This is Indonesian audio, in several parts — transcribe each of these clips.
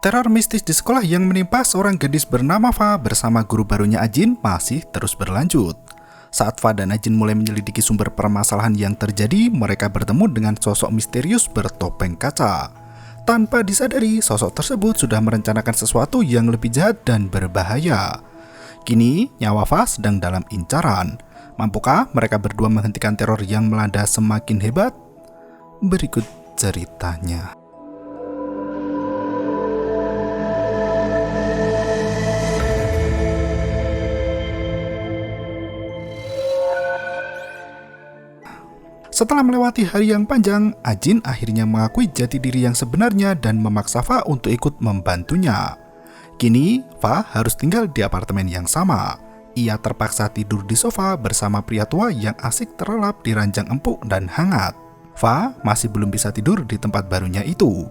Teror mistis di sekolah yang menimpa seorang gadis bernama Fa bersama guru barunya Ajin masih terus berlanjut. Saat Fa dan Ajin mulai menyelidiki sumber permasalahan yang terjadi, mereka bertemu dengan sosok misterius bertopeng kaca. Tanpa disadari, sosok tersebut sudah merencanakan sesuatu yang lebih jahat dan berbahaya. Kini, nyawa Fa sedang dalam incaran. Mampukah mereka berdua menghentikan teror yang melanda semakin hebat? Berikut ceritanya. Setelah melewati hari yang panjang, Ajin akhirnya mengakui jati diri yang sebenarnya dan memaksa Fa untuk ikut membantunya. Kini, Fa harus tinggal di apartemen yang sama. Ia terpaksa tidur di sofa bersama pria tua yang asik terlelap di ranjang empuk dan hangat. Fa masih belum bisa tidur di tempat barunya itu.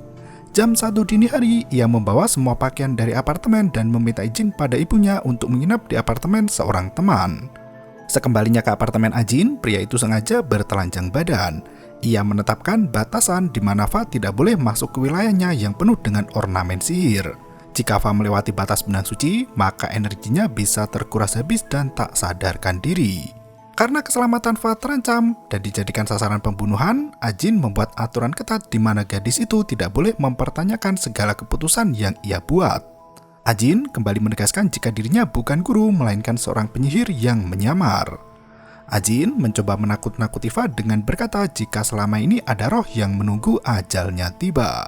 Jam 1 dini hari, ia membawa semua pakaian dari apartemen dan meminta izin pada ibunya untuk menginap di apartemen seorang teman. Sekembalinya ke apartemen Ajin, pria itu sengaja bertelanjang badan. Ia menetapkan batasan di mana Fa tidak boleh masuk ke wilayahnya yang penuh dengan ornamen sihir. Jika Fa melewati batas benang suci, maka energinya bisa terkuras habis dan tak sadarkan diri. Karena keselamatan Fa terancam dan dijadikan sasaran pembunuhan, Ajin membuat aturan ketat di mana gadis itu tidak boleh mempertanyakan segala keputusan yang ia buat. Ajin kembali menegaskan jika dirinya bukan guru, melainkan seorang penyihir yang menyamar. Ajin mencoba menakut-nakuti Fa dengan berkata jika selama ini ada roh yang menunggu ajalnya tiba.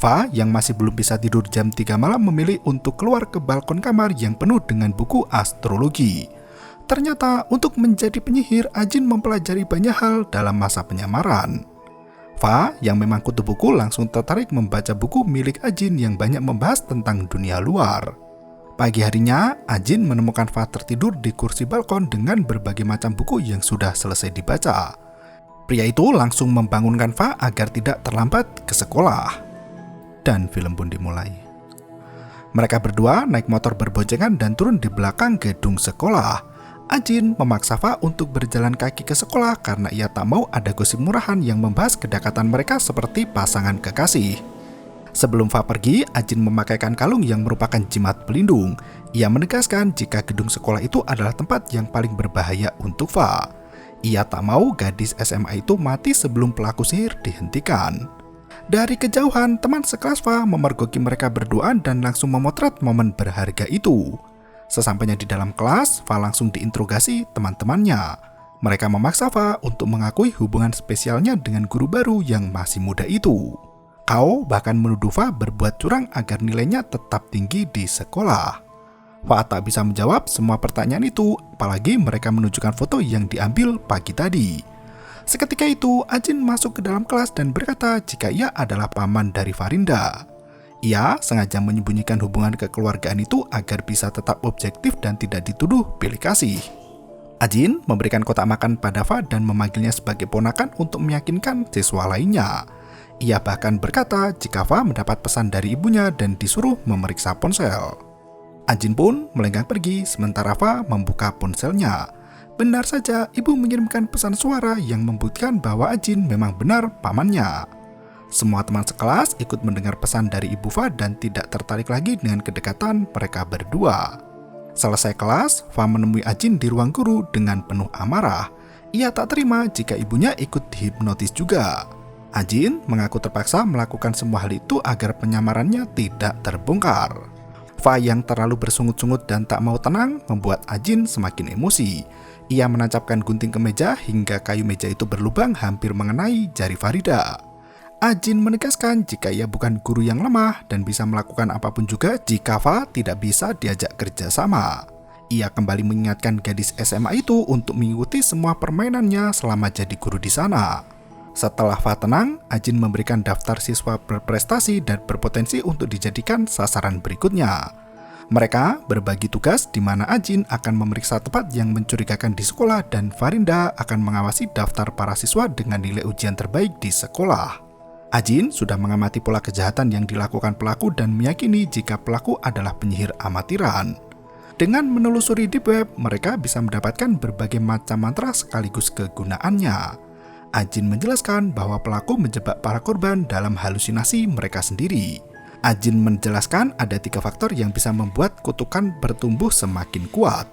Fa yang masih belum bisa tidur jam 3 malam memilih untuk keluar ke balkon kamar yang penuh dengan buku astrologi. Ternyata untuk menjadi penyihir, Ajin mempelajari banyak hal dalam masa penyamaran. Fa yang memang kutu buku langsung tertarik membaca buku milik Ajin yang banyak membahas tentang dunia luar. Pagi harinya, Ajin menemukan Fa tertidur di kursi balkon dengan berbagai macam buku yang sudah selesai dibaca. Pria itu langsung membangunkan Fa agar tidak terlambat ke sekolah. Dan film pun dimulai. Mereka berdua naik motor berboncengan dan turun di belakang gedung sekolah. Ajin memaksa Fa untuk berjalan kaki ke sekolah karena ia tak mau ada gosip murahan yang membahas kedekatan mereka seperti pasangan kekasih. Sebelum Fa pergi, Ajin memakaikan kalung yang merupakan jimat pelindung. Ia menegaskan jika gedung sekolah itu adalah tempat yang paling berbahaya untuk Fa. Ia tak mau gadis SMA itu mati sebelum pelaku sihir dihentikan. Dari kejauhan, teman sekelas Fa memergoki mereka berdua dan langsung memotret momen berharga itu. Sesampainya di dalam kelas, Fa langsung diinterogasi teman-temannya. Mereka memaksa Fa untuk mengakui hubungan spesialnya dengan guru baru yang masih muda itu. Kao bahkan menuduh Fa berbuat curang agar nilainya tetap tinggi di sekolah. Fa tak bisa menjawab semua pertanyaan itu, apalagi mereka menunjukkan foto yang diambil pagi tadi. Seketika itu, Ajin masuk ke dalam kelas dan berkata jika ia adalah paman dari Farinda. Ia sengaja menyembunyikan hubungan kekeluargaan itu agar bisa tetap objektif dan tidak dituduh pilih kasih. Ajin memberikan kotak makan pada Fa dan memanggilnya sebagai ponakan untuk meyakinkan siswa lainnya. Ia bahkan berkata jika Fa mendapat pesan dari ibunya dan disuruh memeriksa ponsel. Ajin pun melenggang pergi sementara Fa membuka ponselnya. Benar saja, ibu mengirimkan pesan suara yang membuktikan bahwa Ajin memang benar pamannya. Semua teman sekelas ikut mendengar pesan dari Ibu Fa dan tidak tertarik lagi dengan kedekatan mereka berdua. Selesai kelas, Fa menemui Ajin di ruang guru dengan penuh amarah. Ia tak terima jika ibunya ikut dihipnotis juga. Ajin mengaku terpaksa melakukan semua hal itu agar penyamarannya tidak terbongkar. Fa yang terlalu bersungut-sungut dan tak mau tenang membuat Ajin semakin emosi. Ia menancapkan gunting ke meja hingga kayu meja itu berlubang hampir mengenai jari Farida. Ajin menegaskan jika ia bukan guru yang lemah dan bisa melakukan apapun juga jika Fa tidak bisa diajak kerja sama. Ia kembali mengingatkan gadis SMA itu untuk mengikuti semua permainannya selama jadi guru di sana. Setelah Fa tenang, Ajin memberikan daftar siswa berprestasi dan berpotensi untuk dijadikan sasaran berikutnya. Mereka berbagi tugas di mana Ajin akan memeriksa tempat yang mencurigakan di sekolah dan Farinda akan mengawasi daftar para siswa dengan nilai ujian terbaik di sekolah. Ajin sudah mengamati pola kejahatan yang dilakukan pelaku dan meyakini jika pelaku adalah penyihir amatiran. Dengan menelusuri deep web, mereka bisa mendapatkan berbagai macam mantra sekaligus kegunaannya. Ajin menjelaskan bahwa pelaku menjebak para korban dalam halusinasi mereka sendiri. Ajin menjelaskan ada 3 faktor yang bisa membuat kutukan bertumbuh semakin kuat.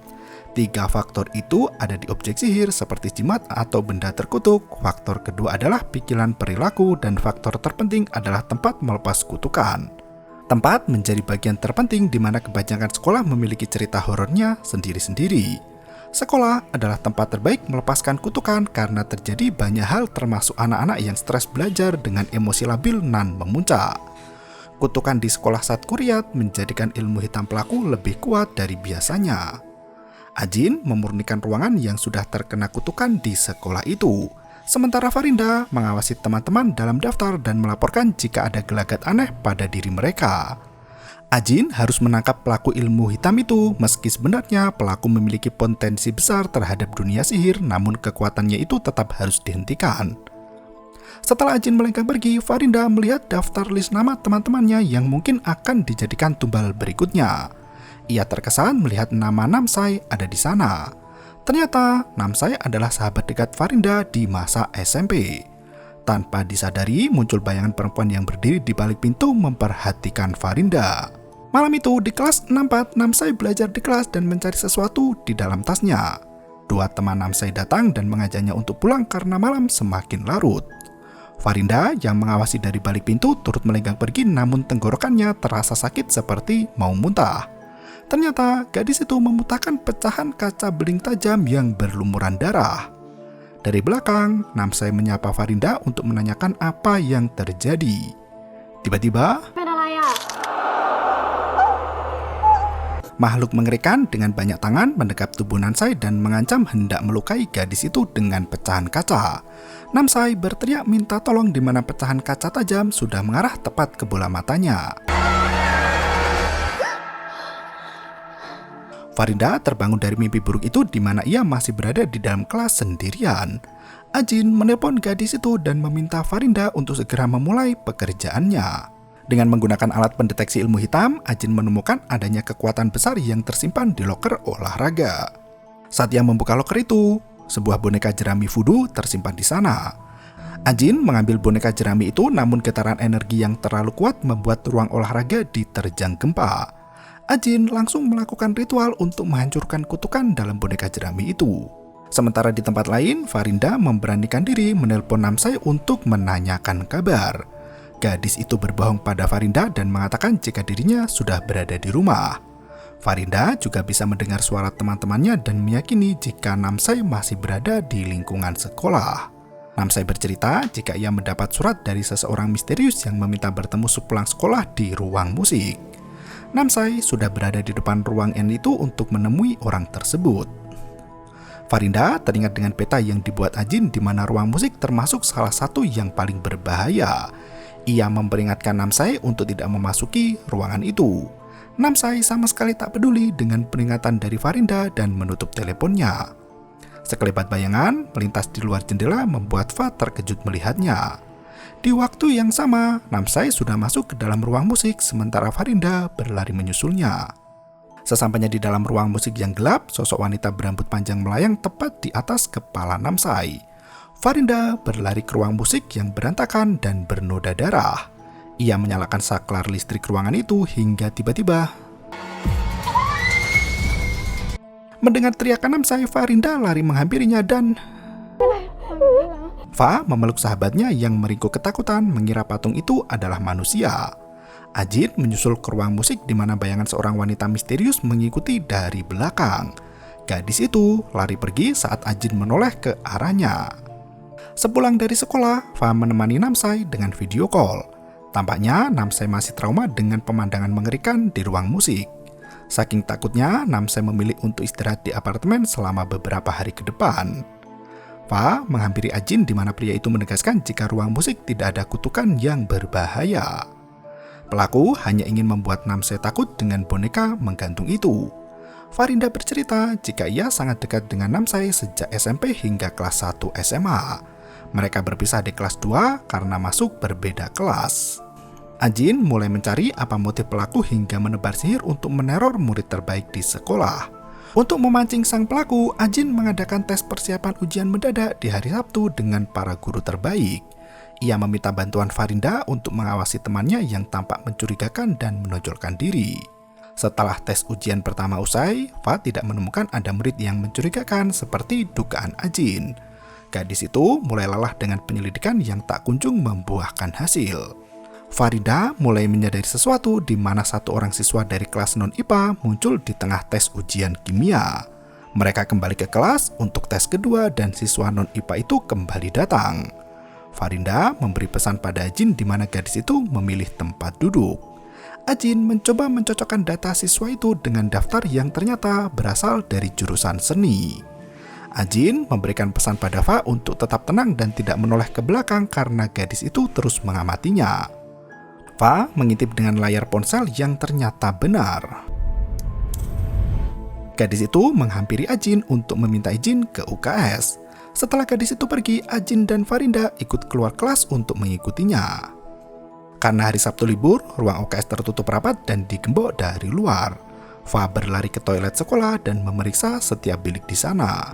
3 faktor itu ada di objek sihir seperti jimat atau benda terkutuk. Faktor kedua adalah pikiran perilaku dan faktor terpenting adalah tempat melepas kutukan. Tempat menjadi bagian terpenting di mana kebanyakan sekolah memiliki cerita horornya sendiri-sendiri. Sekolah adalah tempat terbaik melepaskan kutukan karena terjadi banyak hal termasuk anak-anak yang stres belajar dengan emosi labil nan memuncak. Kutukan di sekolah saat Kuryat menjadikan ilmu hitam pelaku lebih kuat dari biasanya. Ajin memurnikan ruangan yang sudah terkena kutukan di sekolah itu. Sementara Farinda mengawasi teman-teman dalam daftar dan melaporkan jika ada gelagat aneh pada diri mereka. Ajin harus menangkap pelaku ilmu hitam itu, meski sebenarnya pelaku memiliki potensi besar terhadap dunia sihir, namun kekuatannya itu tetap harus dihentikan. Setelah Ajin melenggang pergi, Farinda melihat daftar list nama teman-temannya yang mungkin akan dijadikan tumbal berikutnya. Ia terkesan melihat nama Namsai ada di sana. Ternyata Namsai adalah sahabat dekat Farinda di masa SMP. Tanpa disadari, muncul bayangan perempuan yang berdiri di balik pintu memperhatikan Farinda. Malam itu di kelas 64, Namsai belajar di kelas dan mencari sesuatu di dalam tasnya. 2 teman Namsai datang dan mengajaknya untuk pulang karena malam semakin larut. Farinda yang mengawasi dari balik pintu turut melenggang pergi, namun tenggorokannya terasa sakit seperti mau muntah. Ternyata gadis itu memuntahkan pecahan kaca beling tajam yang berlumuran darah. Dari belakang, Namsai menyapa Farinda untuk menanyakan apa yang terjadi. Tiba-tiba, makhluk mengerikan dengan banyak tangan mendekap tubuh Namsai dan mengancam hendak melukai gadis itu dengan pecahan kaca. Namsai berteriak minta tolong di mana pecahan kaca tajam sudah mengarah tepat ke bola matanya. Farinda terbangun dari mimpi buruk itu di mana ia masih berada di dalam kelas sendirian. Ajin menelpon gadis itu dan meminta Farinda untuk segera memulai pekerjaannya. Dengan menggunakan alat pendeteksi ilmu hitam, Ajin menemukan adanya kekuatan besar yang tersimpan di loker olahraga. Saat ia membuka loker itu, sebuah boneka jerami voodoo tersimpan di sana. Ajin mengambil boneka jerami itu, namun getaran energi yang terlalu kuat membuat ruang olahraga diterjang gempa. Ajin langsung melakukan ritual untuk menghancurkan kutukan dalam boneka jerami itu. Sementara di tempat lain, Farinda memberanikan diri menelpon Namsai untuk menanyakan kabar. Gadis itu berbohong pada Farinda dan mengatakan jika dirinya sudah berada di rumah. Farinda juga bisa mendengar suara teman-temannya dan meyakini jika Namsai masih berada di lingkungan sekolah. Namsai bercerita jika ia mendapat surat dari seseorang misterius yang meminta bertemu sepulang sekolah di ruang musik. Namsai sudah berada di depan ruang N itu untuk menemui orang tersebut. Farinda teringat dengan peta yang dibuat Ajin di mana ruang musik termasuk salah satu yang paling berbahaya. Ia memperingatkan Namsai untuk tidak memasuki ruangan itu. Namsai sama sekali tak peduli dengan peringatan dari Farinda dan menutup teleponnya. Sekelebat bayangan melintas di luar jendela membuat Fa terkejut melihatnya. Di waktu yang sama, Namsai sudah masuk ke dalam ruang musik sementara Farinda berlari menyusulnya. Sesampainya di dalam ruang musik yang gelap, sosok wanita berambut panjang melayang tepat di atas kepala Namsai. Farinda berlari ke ruang musik yang berantakan dan bernoda darah. Ia menyalakan saklar listrik ruangan itu hingga tiba-tiba mendengar teriakan Namsai, Farinda lari menghampirinya dan Fa memeluk sahabatnya yang meringkuk ketakutan mengira patung itu adalah manusia. Ajin menyusul ke ruang musik di mana bayangan seorang wanita misterius mengikuti dari belakang. Gadis itu lari pergi saat Ajin menoleh ke arahnya. Sepulang dari sekolah, Fa menemani Namsai dengan video call. Tampaknya Namsai masih trauma dengan pemandangan mengerikan di ruang musik. Saking takutnya, Namsai memilih untuk istirahat di apartemen selama beberapa hari ke depan. Fa menghampiri Ajin di mana pria itu menegaskan jika ruang musik tidak ada kutukan yang berbahaya. Pelaku hanya ingin membuat Namsai takut dengan boneka menggantung itu. Farinda bercerita jika ia sangat dekat dengan Namsai sejak SMP hingga kelas 1 SMA. Mereka berpisah di kelas 2 karena masuk berbeda kelas. Ajin mulai mencari apa motif pelaku hingga menebar sihir untuk meneror murid terbaik di sekolah. Untuk memancing sang pelaku, Ajin mengadakan tes persiapan ujian mendadak di hari Sabtu dengan para guru terbaik. Ia meminta bantuan Farinda untuk mengawasi temannya yang tampak mencurigakan dan menonjolkan diri. Setelah tes ujian pertama usai, Fa tidak menemukan ada murid yang mencurigakan seperti dugaan Ajin. Gadis itu mulai lelah dengan penyelidikan yang tak kunjung membuahkan hasil. Farinda mulai menyadari sesuatu di mana satu orang siswa dari kelas non-IPA muncul di tengah tes ujian kimia. Mereka kembali ke kelas untuk tes kedua dan siswa non-IPA itu kembali datang. Farinda memberi pesan pada Ajin di mana gadis itu memilih tempat duduk. Ajin mencoba mencocokkan data siswa itu dengan daftar yang ternyata berasal dari jurusan seni. Ajin memberikan pesan pada Fa untuk tetap tenang dan tidak menoleh ke belakang karena gadis itu terus mengamatinya. Fa mengintip dengan layar ponsel yang ternyata benar. Gadis itu menghampiri Ajin untuk meminta izin ke UKS. Setelah gadis itu pergi, Ajin dan Farinda ikut keluar kelas untuk mengikutinya. Karena hari Sabtu libur, ruang UKS tertutup rapat dan digembok dari luar. Fa berlari ke toilet sekolah dan memeriksa setiap bilik di sana.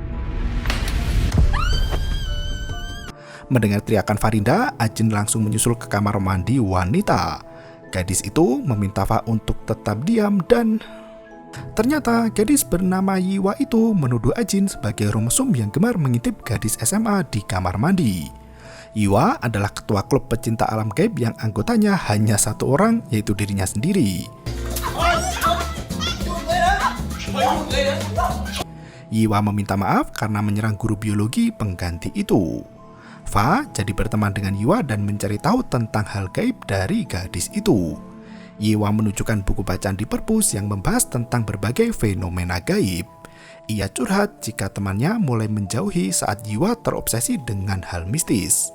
Mendengar teriakan Farinda, Ajin langsung menyusul ke kamar mandi wanita. Gadis itu meminta Fa untuk tetap diam dan ternyata gadis bernama Yiwa itu menuduh Ajin sebagai orang mesum yang gemar mengintip gadis SMA di kamar mandi. Yiwa adalah ketua klub pecinta alam gaib yang anggotanya hanya satu orang, yaitu dirinya sendiri. Yiwa meminta maaf karena menyerang guru biologi pengganti itu. Fa jadi berteman dengan Yiwa dan mencari tahu tentang hal gaib dari gadis itu. Yiwa menunjukkan buku bacaan di perpus yang membahas tentang berbagai fenomena gaib. Ia curhat jika temannya mulai menjauhi saat Yiwa terobsesi dengan hal mistis.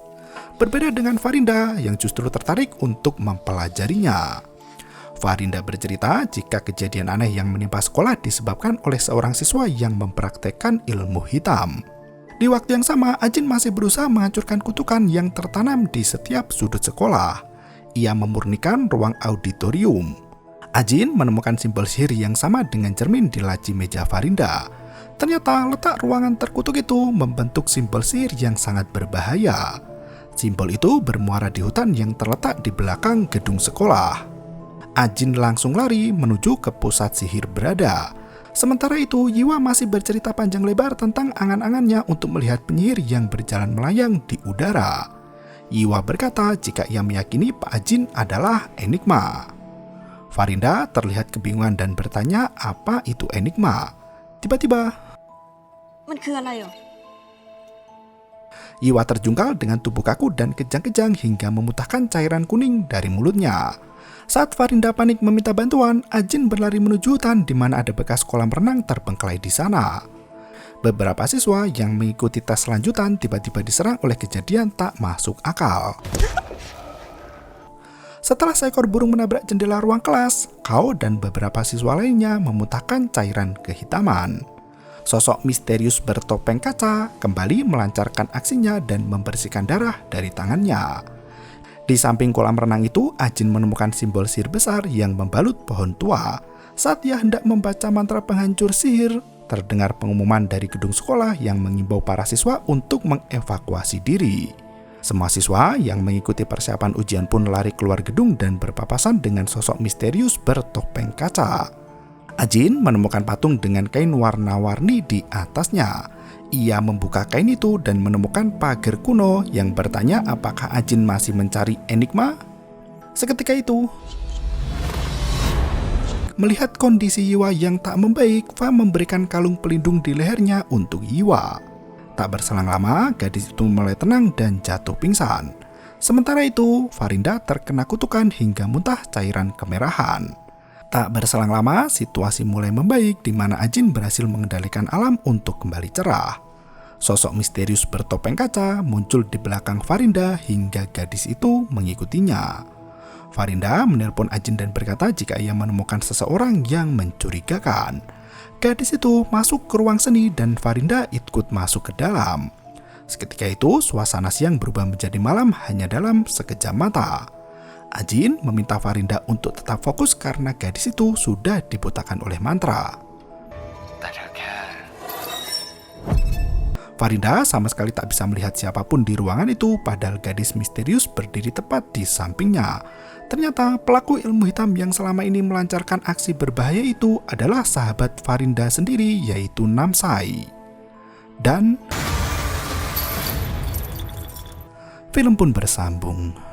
Berbeda dengan Farinda yang justru tertarik untuk mempelajarinya. Farinda bercerita jika kejadian aneh yang menimpa sekolah disebabkan oleh seorang siswa yang mempraktekkan ilmu hitam. Di waktu yang sama, Ajin masih berusaha menghancurkan kutukan yang tertanam di setiap sudut sekolah. Ia memurnikan ruang auditorium. Ajin menemukan simbol sihir yang sama dengan cermin di laci meja Farinda. Ternyata letak ruangan terkutuk itu membentuk simbol sihir yang sangat berbahaya. Simbol itu bermuara di hutan yang terletak di belakang gedung sekolah. Ajin langsung lari menuju ke pusat sihir berada. Sementara itu, Yiwa masih bercerita panjang lebar tentang angan-angannya untuk melihat penyihir yang berjalan melayang di udara. Yiwa berkata jika ia meyakini Pak Ajin adalah enigma. Farinda terlihat kebingungan dan bertanya apa itu enigma. Tiba-tiba, Yiwa terjungkal dengan tubuh kaku dan kejang-kejang hingga memutahkan cairan kuning dari mulutnya. Saat Farinda panik meminta bantuan, Ajin berlari menuju hutan di mana ada bekas kolam renang terbengkalai di sana. Beberapa siswa yang mengikuti tes lanjutan tiba-tiba diserang oleh kejadian tak masuk akal. Setelah seekor burung menabrak jendela ruang kelas, Kao dan beberapa siswa lainnya memuntahkan cairan kehitaman. Sosok misterius bertopeng kaca kembali melancarkan aksinya dan membersihkan darah dari tangannya. Di samping kolam renang itu, Ajin menemukan simbol sihir besar yang membalut pohon tua. Saat ia hendak membaca mantra penghancur sihir, terdengar pengumuman dari gedung sekolah yang mengimbau para siswa untuk mengevakuasi diri. Semua siswa yang mengikuti persiapan ujian pun lari keluar gedung dan berpapasan dengan sosok misterius bertopeng kaca. Ajin menemukan patung dengan kain warna-warni di atasnya. Ia membuka kain itu dan menemukan pagar kuno yang bertanya apakah Ajin masih mencari enigma. Seketika itu, melihat kondisi Yiwa yang tak membaik, Fa memberikan kalung pelindung di lehernya untuk Yiwa. Tak berselang lama, gadis itu mulai tenang dan jatuh pingsan. Sementara itu, Farinda terkena kutukan hingga muntah cairan kemerahan. Tak berselang lama, situasi mulai membaik di mana Ajin berhasil mengendalikan alam untuk kembali cerah. Sosok misterius bertopeng kaca muncul di belakang Farinda hingga gadis itu mengikutinya. Farinda menelpon Ajin dan berkata jika ia menemukan seseorang yang mencurigakan. Gadis itu masuk ke ruang seni dan Farinda ikut masuk ke dalam. Seketika itu, suasana siang berubah menjadi malam hanya dalam sekejap mata. Ajin meminta Farinda untuk tetap fokus karena gadis itu sudah dibutakan oleh mantra. Farinda sama sekali tak bisa melihat siapapun di ruangan itu, padahal gadis misterius berdiri tepat di sampingnya. Ternyata pelaku ilmu hitam yang selama ini melancarkan aksi berbahaya itu adalah sahabat Farinda sendiri, yaitu Namsai. Dan film pun bersambung.